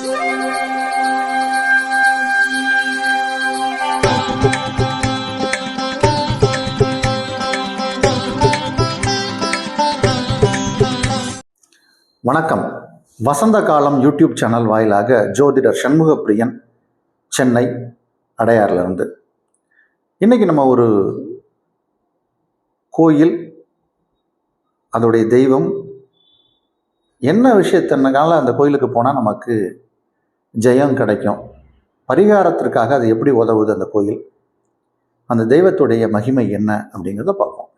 வணக்கம். வசந்த காலம் YouTube channel வாயிலாக ஜோதிடர் சண்முகப்பிரியன், சென்னை அடையாறிலிருந்து. இன்றைக்கி நம்ம ஒரு கோயில், அதோடைய தெய்வம், என்ன விஷயத்தினால அந்த கோயிலுக்கு போனால் நமக்கு ஜெயம் கிடைக்கும், பரிகாரத்திற்காக அது எப்படி உதவுது அந்த கோயில், அந்த தெய்வத்துடைய மகிமை என்ன அப்படிங்கிறத பார்ப்போம்.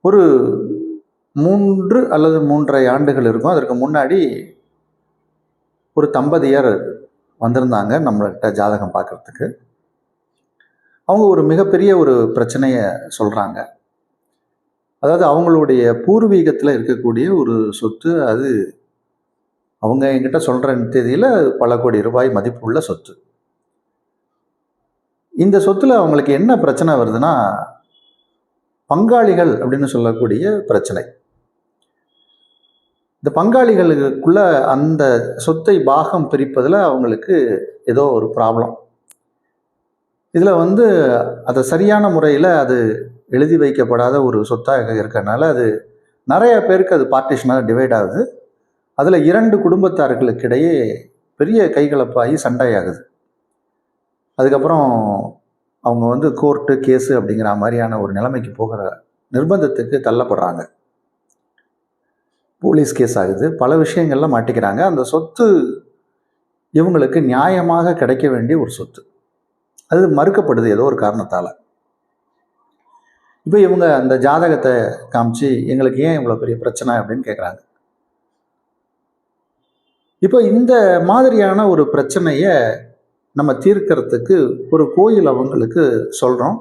ஒரு 3 அல்லது 3.5 ஆண்டுகள் இருக்கும். அதற்கு முன்னாடி ஒரு தம்பதியர் வந்திருந்தாங்க நம்மள்கிட்ட ஜாதகம் பார்க்குறதுக்கு. அவங்க ஒரு மிகப்பெரிய ஒரு பிரச்சனையை சொல்கிறாங்க. அதாவது அவங்களுடைய பூர்வீகத்தில் இருக்கக்கூடிய ஒரு சொத்து, அது அவங்க என்கிட்ட சொல்கிற தேதியில் பல கோடி ரூபாய் மதிப்புள்ள சொத்து. இந்த சொத்தில் அவங்களுக்கு என்ன பிரச்சனை வருதுன்னா, பங்காளிகள் அப்படின்னு சொல்லக்கூடிய பிரச்சனை. இந்த பங்காளிகளுக்குள்ள அந்த சொத்தை பாகம் பிரிப்பதில் அவங்களுக்கு ஏதோ ஒரு ப்ராப்ளம். இதில் அதை சரியான முறையில் அது எழுதி வைக்கப்படாத ஒரு சொத்தாக இருக்கிறதுனால அது நிறைய பேருக்கு அது பார்ட்டிஷனாக டிவைட் ஆகுது. அதில் 2 குடும்பத்தார்களுக்கிடையே பெரிய கைகலப்பாகி சண்டையாகுது. அதுக்கப்புறம் அவங்க கோர்ட்டு கேஸு அப்படிங்கிற மாதிரியான ஒரு நிலைமைக்கு போகிற நிர்பந்தத்துக்கு தள்ளப்படுறாங்க. போலீஸ் கேஸ் ஆகுது, பல விஷயங்கள்ல மாட்டிக்கிறாங்க. அந்த சொத்து இவங்களுக்கு நியாயமாக கிடைக்க வேண்டிய ஒரு சொத்து, அது மறுக்கப்படுது ஏதோ ஒரு காரணத்தால். இப்போ இவங்க அந்த ஜாதகத்தை காமிச்சு எங்களுக்கு ஏன் இவ்வளோ பெரிய பிரச்சனை அப்படின்னு கேட்குறாங்க. இப்போ இந்த மாதிரியான ஒரு பிரச்சனையை நம்ம தீர்க்கறதுக்கு ஒரு கோயில் அவங்களுக்கு சொல்கிறோம்.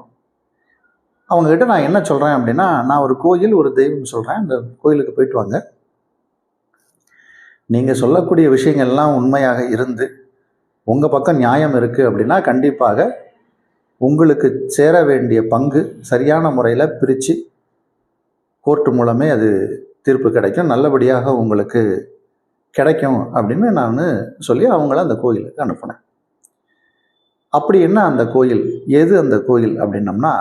அவங்ககிட்ட நான் என்ன சொல்கிறேன் அப்படின்னா, நான் ஒரு கோயில், ஒரு தெய்வம் சொல்கிறேன், அந்த கோயிலுக்கு போயிட்டு வாங்க. நீங்கள் சொல்லக்கூடிய விஷயங்கள்லாம் உண்மையாக இருந்து உங்கள் பக்கம் நியாயம் இருக்குது அப்படின்னா கண்டிப்பாக உங்களுக்கு சேர வேண்டிய பங்கு சரியான முறையில் பிரித்து கோர்ட்டு மூலமே அது தீர்ப்பு கிடைக்கும், நல்லபடியாக உங்களுக்கு கிடைக்கும் அப்படின்னு நான் சொல்லி அவங்கள அந்த கோயிலுக்கு அனுப்புனேன். அப்படி என்ன அந்த கோயில், எது அந்த கோயில் அப்படின்னம்னா,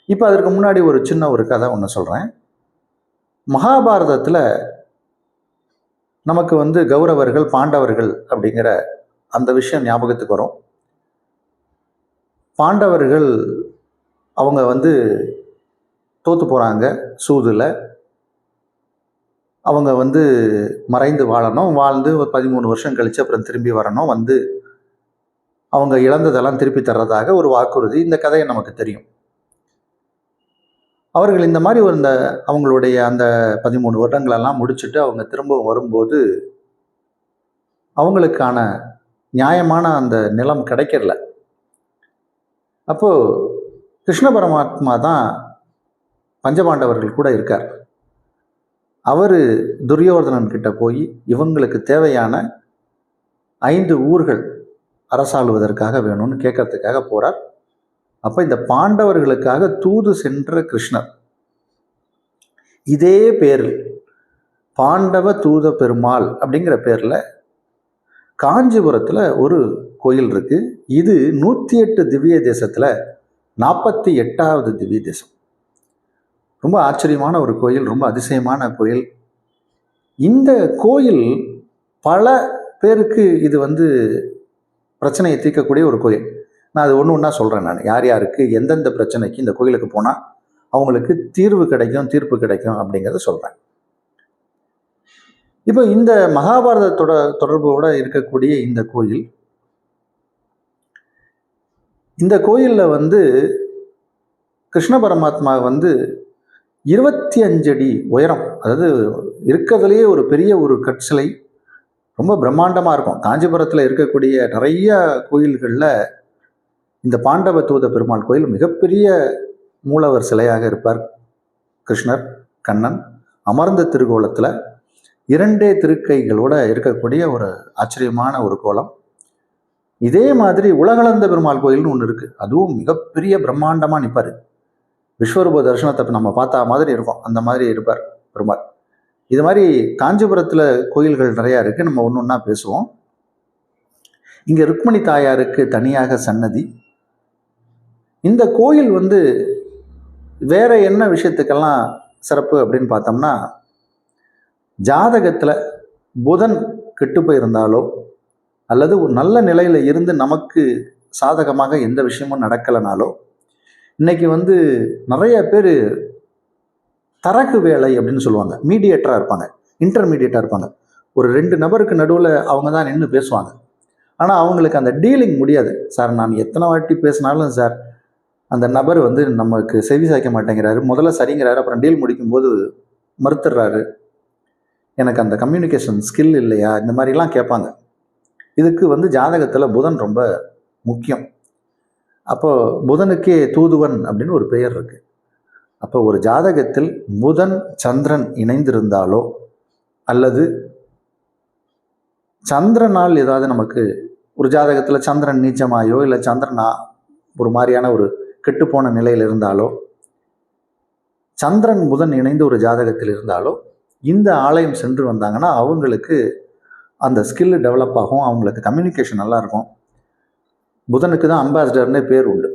இப்போ அதற்கு முன்னாடி ஒரு சின்ன ஒரு கதை ஒன்று சொல்கிறேன். மகாபாரதத்தில் நமக்கு கௌரவர்கள், பாண்டவர்கள் அப்படிங்கிற அந்த விஷயம் ஞாபகத்துக்கு வரும். பாண்டவர்கள் அவங்க தோற்று போகிறாங்க சூதுல. அவங்க மறைந்து வாழணும், வாழ்ந்து ஒரு 13 வருஷம் கழித்து அப்புறம் திரும்பி வரணும், அவங்க இழந்ததெல்லாம் திருப்பி தர்றதாக ஒரு வாக்குறுதி. இந்த கதையை நமக்கு தெரியும். அவர்கள் இந்த மாதிரி அவங்களுடைய அந்த 13 வருடங்களெல்லாம் முடிச்சுட்டு அவங்க திரும்ப வரும்போது அவங்களுக்கான நியாயமான அந்த நிலம் கிடைக்கிறல. அப்போது கிருஷ்ண பரமாத்மா தான் பஞ்சபாண்டவர்கள் கூட இருக்கார். அவர் துரியோதனன் கிட்ட போய் இவங்களுக்கு தேவையான 5 ஊர்கள் அரசாளுவதற்காக வேணும்னு கேட்கறதுக்காக போகிறார். அப்போ இந்த பாண்டவர்களுக்காக தூது சென்ற கிருஷ்ணர் இதே பேரில் பாண்டவ தூத பெருமாள் அப்படிங்கிற பேரில் காஞ்சிபுரத்தில் ஒரு கோயில் இருக்குது. இது 108 திவ்ய தேசத்தில் 48வது திவ்ய தேசம். ரொம்ப ஆச்சரியமான ஒரு கோயில், ரொம்ப அதிசயமான கோயில். இந்த கோயில் பல பேருக்கு இது பிரச்சனையை தீர்க்கக்கூடிய ஒரு கோயில். நான் அது ஒன்று ஒன்றா சொல்கிறேன். நான் யார் யாருக்கு எந்தெந்த பிரச்சனைக்கு இந்த கோயிலுக்கு போனால் அவங்களுக்கு தீர்வு கிடைக்கும், தீர்ப்பு கிடைக்கும் அப்படிங்கிறத சொல்கிறேன். இப்போ இந்த மகாபாரதத்தோட தொடர்போடு இருக்கக்கூடிய இந்த கோயிலில் கிருஷ்ண பரமாத்மா 25 அடி உயரம், அதாவது இருக்கிறதுலேயே ஒரு பெரிய ஒரு கற்சிலை, ரொம்ப பிரம்மாண்டமாக இருக்கும். காஞ்சிபுரத்தில் இருக்கக்கூடிய நிறைய கோயில்களில் இந்த பாண்டவ தூத பெருமாள் கோயில் மிகப்பெரிய மூலவர் சிலையாக இருப்பார். கிருஷ்ணர், கண்ணன் அமர்ந்த திருக்கோலத்தில் 2 திருக்கைகளோடு இருக்கக்கூடிய ஒரு ஆச்சரியமான ஒரு கோலம். இதே மாதிரி உலகளந்த பெருமாள் கோயில்னு ஒன்று இருக்குது. அதுவும் மிகப்பெரிய பிரம்மாண்டமாக நிற்பார். விஸ்வரூப தரிசனத்தை நம்ம பார்த்தா மாதிரி இருக்கும், அந்த மாதிரி இருப்பார் பெருமாள். இது மாதிரி காஞ்சிபுரத்தில் கோயில்கள் நிறையா இருக்குது. நம்ம ஒன்று ஒன்றா பேசுவோம். இங்கே ருக்மணி தாயாருக்கு தனியாக சன்னதி. இந்த கோயில் வேற என்ன விஷயத்துக்கெல்லாம் சிறப்பு அப்படின்னு பார்த்தோம்னா, ஜாதகத்தில் புதன் கெட்டு போயிருந்தாலோ அல்லது ஒரு நல்ல நிலையில் இருந்து நமக்கு சாதகமாக எந்த விஷயமும் நடக்கலைனாலோ, இன்னைக்கு நிறைய பேர் தரகு வேலை அப்படின்னு சொல்லுவாங்க, மீடியேட்டராக இருப்பாங்க, இன்டர்மீடியேட்டாக இருப்பாங்க. ஒரு 2 நபருக்கு நடுவில் அவங்க தான் நின்று பேசுவாங்க. ஆனால் அவங்களுக்கு அந்த டீலிங் முடியாது. சார், நான் எத்தனை வாட்டி பேசினாலும் சார் அந்த நபர் நமக்கு செவி சாய்க்க மாட்டேங்கிறாரு. முதல்ல சரிங்கிறாரு, அப்புறம் டீல் முடிக்கும்போது மறுத்துடுறாரு. எனக்கு அந்த கம்யூனிகேஷன் ஸ்கில் இல்லையா, இந்த மாதிரிலாம் கேட்பாங்க. இதுக்கு ஜாதகத்தில் புதன் ரொம்ப முக்கியம். அப்போ புதனுக்கே தூதுவன் அப்படின்னு ஒரு பெயர் இருக்கு. அப்போ ஒரு ஜாதகத்தில் புதன் சந்திரன் இணைந்திருந்தாலோ அல்லது சந்திரனால் ஏதாவது நமக்கு ஒரு ஜாதகத்தில் சந்திரன் நீச்சமாயோ இல்லை சந்திரனா ஒரு மாதிரியான ஒரு கெட்டுப்போன நிலையில் இருந்தாலோ, சந்திரன் புதன் இணைந்து ஒரு ஜாதகத்தில் இருந்தாலோ இந்த ஆலயம் சென்று வந்தாங்கன்னா அவங்களுக்கு அந்த ஸ்கில் டெவலப் ஆகும், அவங்களுக்கு கம்யூனிகேஷன் நல்லா இருக்கும். புதனுக்கு தான் அம்பாசிடர்னே பேர் உண்டு.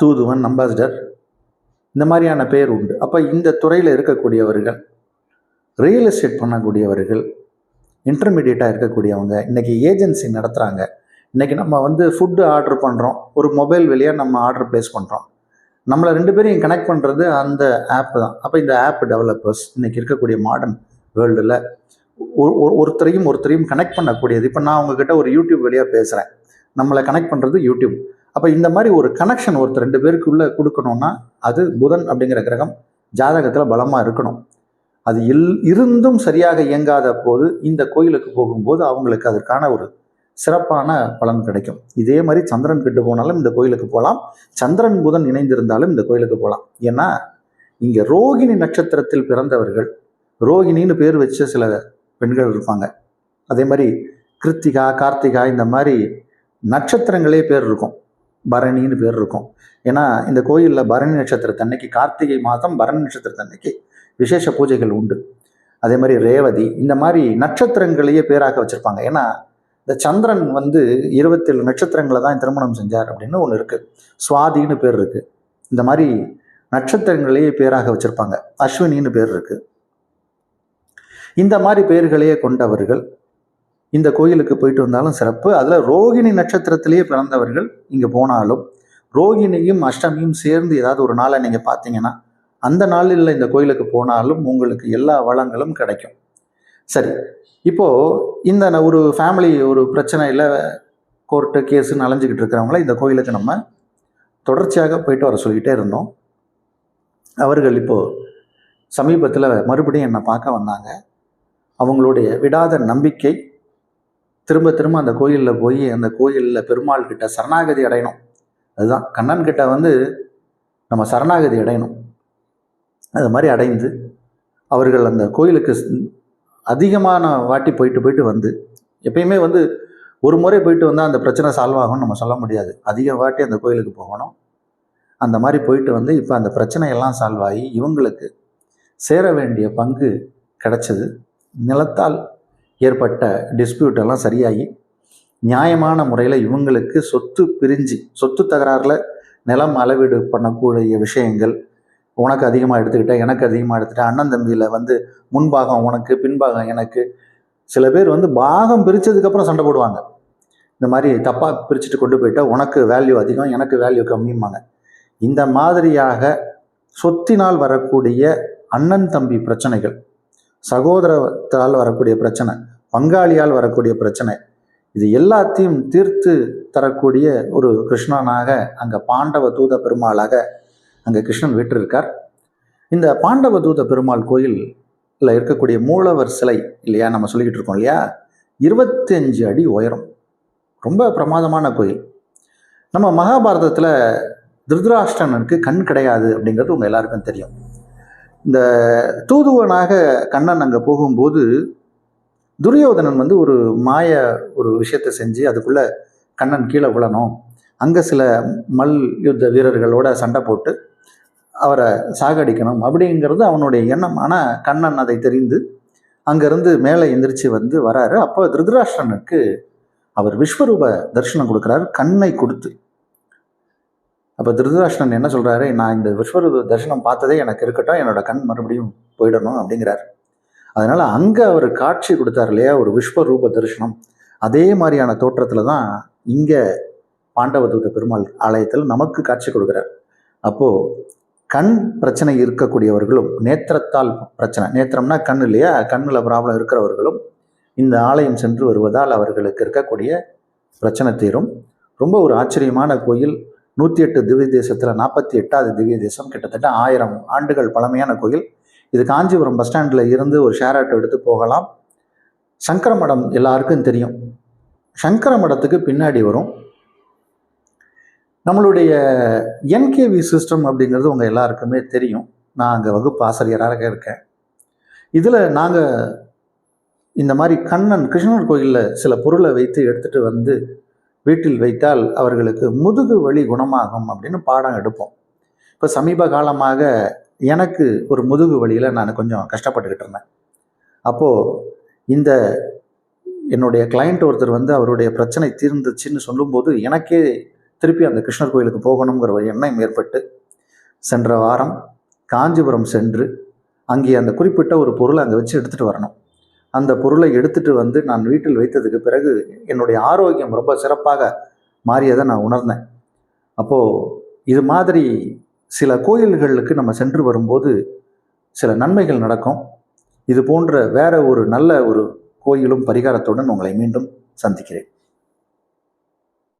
தூதுவன், அம்பாசிடர், இந்த மாதிரியான பேர் உண்டு. அப்போ இந்த துறையில் இருக்கக்கூடியவர்கள், ரியல் எஸ்டேட் பண்ணக்கூடியவர்கள், இன்டர்மீடியேட்டாக இருக்கக்கூடியவங்க, இன்றைக்கி ஏஜென்சி நடத்துகிறாங்க. இன்றைக்கி நம்ம ஃபுட்டு ஆர்டர் பண்ணுறோம், ஒரு மொபைல் வழியாக நம்ம ஆர்டர் ப்ளேஸ் பண்ணுறோம். நம்மளை 2 பேரையும் கனெக்ட் பண்ணுறது அந்த ஆப் தான். அப்போ இந்த ஆப் டெவலப்பர்ஸ் இன்றைக்கி இருக்கக்கூடிய மாடர்ன் வேர்ல்டில் ஒருத்தரையும் கனெக்ட் பண்ணக்கூடியது. இப்போ நான் உங்ககிட்ட ஒரு யூடியூப் வழியாக பேசுகிறேன், நம்மளை கனெக்ட் பண்ணுறது யூடியூப். அப்போ இந்த மாதிரி ஒரு கனெக்ஷன் ஒருத்தர் 2 பேருக்குள்ளே கொடுக்கணும்னா அது புதன் அப்படிங்கிற கிரகம் ஜாதகத்தில் பலமாக இருக்கணும். அது இருந்தும் சரியாக இயங்காத போது இந்த கோயிலுக்கு போகும்போது அவங்களுக்கு அதற்கான ஒரு சிறப்பான பலன் கிடைக்கும். இதே மாதிரி சந்திரன் கெட்டு போனாலும் இந்த கோயிலுக்கு போகலாம், சந்திரன் புதன் இணைந்திருந்தாலும் இந்த கோயிலுக்கு போகலாம். ஏன்னா இங்கே ரோகிணி நட்சத்திரத்தில் பிறந்தவர்கள், ரோகிணின்னு பேர் வச்ச சில பெண்கள் இருப்பாங்க. அதே மாதிரி கிருத்திகா, கார்த்திகா, இந்த மாதிரி நட்சத்திரங்களே பேர் இருக்கும், பரணின்னு பேர் இருக்கும். ஏன்னா இந்த கோயிலில் பரணி நட்சத்திரத்தன்னைக்கு, கார்த்திகை மாதம் பரணி நட்சத்திரத்தன்னைக்கு விசேஷ பூஜைகள் உண்டு. அதே மாதிரி ரேவதி, இந்த மாதிரி நட்சத்திரங்களையே பேராக வச்சுருப்பாங்க. ஏன்னா இந்த சந்திரன் 27 நட்சத்திரங்களை தான் திருமணம் செஞ்சார் அப்படின்னு ஒன்று இருக்குது. சுவாதின்னு பேர் இருக்குது. இந்த மாதிரி நட்சத்திரங்களையே பேராக வச்சுருப்பாங்க. அஸ்வினின்னு பேர் இருக்குது. இந்த மாதிரி பேர்களையே கொண்டவர்கள் இந்த கோயிலுக்கு போயிட்டு வந்தாலும் சிறப்பு. அதில் ரோகிணி நட்சத்திரத்திலேயே பிறந்தவர்கள் இங்கே போனாலும், ரோகிணியும் அஷ்டமியும் சேர்ந்து ஏதாவது ஒரு நாளை நீங்கள் பார்த்தீங்கன்னா அந்த நாளில் இந்த கோயிலுக்கு போனாலும் உங்களுக்கு எல்லா வளங்களும் கிடைக்கும். சரி, இப்போது இந்த ஒரு ஃபேமிலி ஒரு பிரச்சனையில் கோர்ட்டு கேஸுன்னு அலைஞ்சிக்கிட்டு இருக்கிறவங்கள இந்த கோயிலுக்கு நம்ம தொடர்ச்சியாக போயிட்டு வர சொல்லிக்கிட்டே இருந்தோம். அவர்கள் இப்போது சமீபத்தில் மறுபடியும் என்னை பார்க்க வந்தாங்க. அவங்களுடைய விடாத நம்பிக்கை திரும்ப திரும்ப அந்த கோயிலில் போய் அந்த கோயிலில் பெருமாள் கிட்ட சரணாகதி அடையணும். அதுதான் கண்ணன் கிட்ட நம்ம சரணாகதி அடையணும். அது மாதிரி அடைந்து அவர்கள் அந்த கோயிலுக்கு அதிகமான வாட்டி போயிட்டு எப்பயுமே ஒரு முறை போயிட்டு வந்தால் அந்த பிரச்சனை சால்வ் ஆகும்னு நம்ம சொல்ல முடியாது. அதிக வாட்டி அந்த கோயிலுக்கு போகணும். அந்த மாதிரி போயிட்டு இப்போ அந்த பிரச்சனையெல்லாம் சால்வ் ஆகி இவங்களுக்கு சேர வேண்டிய பங்கு கிடைச்சது. நிலத்தால் ஏற்பட்ட டிஸ்பியூட் எல்லாம் சரியாகி நியாயமான முறையில் இவங்களுக்கு சொத்து தகராறில் நிலம் அளவீடு பண்ணக்கூடிய விஷயங்கள், உனக்கு அதிகமாக எடுத்துக்கிட்டேன், எனக்கு அதிகமாக எடுத்துட்டேன், அண்ணன் தம்பியில் முன்பாகம் உனக்கு பின்பாகம் எனக்கு. சில பேர் பாகம் பிரித்ததுக்கப்புறம் சண்டை போடுவாங்க. இந்த மாதிரி தப்பாக பிரிச்சுட்டு கொண்டு போயிட்டா உனக்கு வேல்யூ அதிகம், எனக்கு வேல்யூ கம்மியும்பாங்க. இந்த மாதிரியாக சொத்தினால் வரக்கூடிய அண்ணன் தம்பி பிரச்சனைகள், சகோதரத்தால் வரக்கூடிய பிரச்சனை, பங்காளியால் வரக்கூடிய பிரச்சனை, இது எல்லாத்தையும் தீர்த்து தரக்கூடிய ஒரு கிருஷ்ணனாக அங்கே பாண்டவ தூத பெருமாளாக அங்கே கிருஷ்ணன் வீற்றிருக்கார். இந்த பாண்டவ தூத பெருமாள் கோயிலில் இருக்கக்கூடிய மூலவர் சிலை இல்லையா, நம்ம சொல்லிக்கிட்டு இருக்கோம் இல்லையா, 25 அடி உயரம், ரொம்ப பிரமாதமான கோயில். நம்ம மகாபாரதத்தில் திருதராஷ்டிரனுக்கு கண் கிடையாது அப்படிங்கிறது உங்கள் எல்லாருக்கும் தெரியும். இந்த தூதுவனாக கண்ணன் அங்கே போகும்போது துரியோதனன் வந்து ஒரு மாய ஒரு விஷயத்தை செஞ்சு அதுக்குள்ள கண்ணன் கீழே விழணும், அங்கே சில மல் யுத்த வீரர்களோட சண்டை போட்டு அவரை சாகடிக்கணும் அப்படிங்கிறது அவனுடைய எண்ணம். ஆனால் கண்ணன் அதை தெரிந்து அங்கேருந்து மேலே எந்திரிச்சு வந்து வராரு. அப்போ திருதராஷ்டிரனுக்கு அவர் விஸ்வரூப தரிசனம் கொடுக்குறாரு, கண்ணை கொடுத்து. அப்போ திருதராஷ்டிரன் என்ன சொல்கிறாரு, நான் இந்த விஸ்வரூப தரிசனம் பார்த்ததே எனக்கு இருக்கட்டும், என்னோட கண் மறுபடியும் போயிடணும் அப்படிங்கிறார். அதனால் அங்கே அவர் காட்சி கொடுத்தார் இல்லையா, ஒரு விஸ்வரூப தரிசனம். அதே மாதிரியான தோற்றத்தில் தான் இங்கே பாண்டவதூத பெருமாள் ஆலயத்தில் நமக்கு காட்சி கொடுக்குறார். அப்போது கண் பிரச்சனை இருக்கக்கூடியவர்களும், நேத்திரத்தால் பிரச்சனை, நேத்திரம்னா கண் இல்லையா, கண்ணில் ப்ராப்ளம் இருக்கிறவர்களும் இந்த ஆலயம் சென்று வருவதால் அவர்களுக்கு இருக்கக்கூடிய பிரச்சனை தீரும். ரொம்ப ஒரு ஆச்சரியமான கோயில். 108 திவ்ய தேசத்தில் 48வது திவ்ய தேசம், கிட்டத்தட்ட 1000 ஆண்டுகள் பழமையான கோயில். இது காஞ்சிபுரம் பஸ் ஸ்டாண்டில் இருந்து ஒரு ஷேர் ஆட்டோ எடுத்து போகலாம். சங்கர மடம் எல்லாருக்கும் தெரியும். சங்கர மடத்துக்கு பின்னாடி வரும். நம்மளுடைய என்கேவி சிஸ்டம் அப்படிங்கிறது உங்கள் எல்லாருக்குமே தெரியும். நான் அங்கே வகுப்பு ஆசிரியராக இருக்கேன். இதில் நாங்கள் இந்த மாதிரி கண்ணன் கிருஷ்ணர் கோயிலில் சில பொருளை வைத்து எடுத்துகிட்டு வந்து வீட்டில் வைத்தால் அவர்களுக்கு முதுகு வலி குணமாகும் அப்படின்னு பாடம் எடுப்போம். இப்போ சமீப காலமாக எனக்கு ஒரு முதுகு வலியில் நான் கொஞ்சம் கஷ்டப்பட்டுக்கிட்டு இருந்தேன். அப்போது இந்த என்னுடைய கிளைண்ட் ஒருத்தர் வந்து அவருடைய பிரச்சனை தீர்ந்துச்சுன்னு சொல்லும்போது எனக்கே திருப்பி அந்த கிருஷ்ணர் கோயிலுக்கு போகணுங்கிற ஒரு எண்ணம் ஏற்பட்டு சென்ற வாரம் காஞ்சிபுரம் சென்று அங்கே அந்த குறிப்பிட்ட ஒரு பொருளை அங்கே வச்சு எடுத்துகிட்டு வரணும். அந்த பொருளை எடுத்துகிட்டு வந்து நான் வீட்டில் வைத்ததுக்கு பிறகு என்னுடைய ஆரோக்கியம் ரொம்ப சிறப்பாக மாறியதை நான் உணர்ந்தேன். அப்போது இது மாதிரி சில கோயில்களுக்கு நம்ம சென்று வரும்போது சில நன்மைகள் நடக்கும். இது போன்ற வேற ஒரு நல்ல ஒரு கோயிலும் பரிகாரத்துடன் உங்களை மீண்டும் சந்திக்கிறேன்.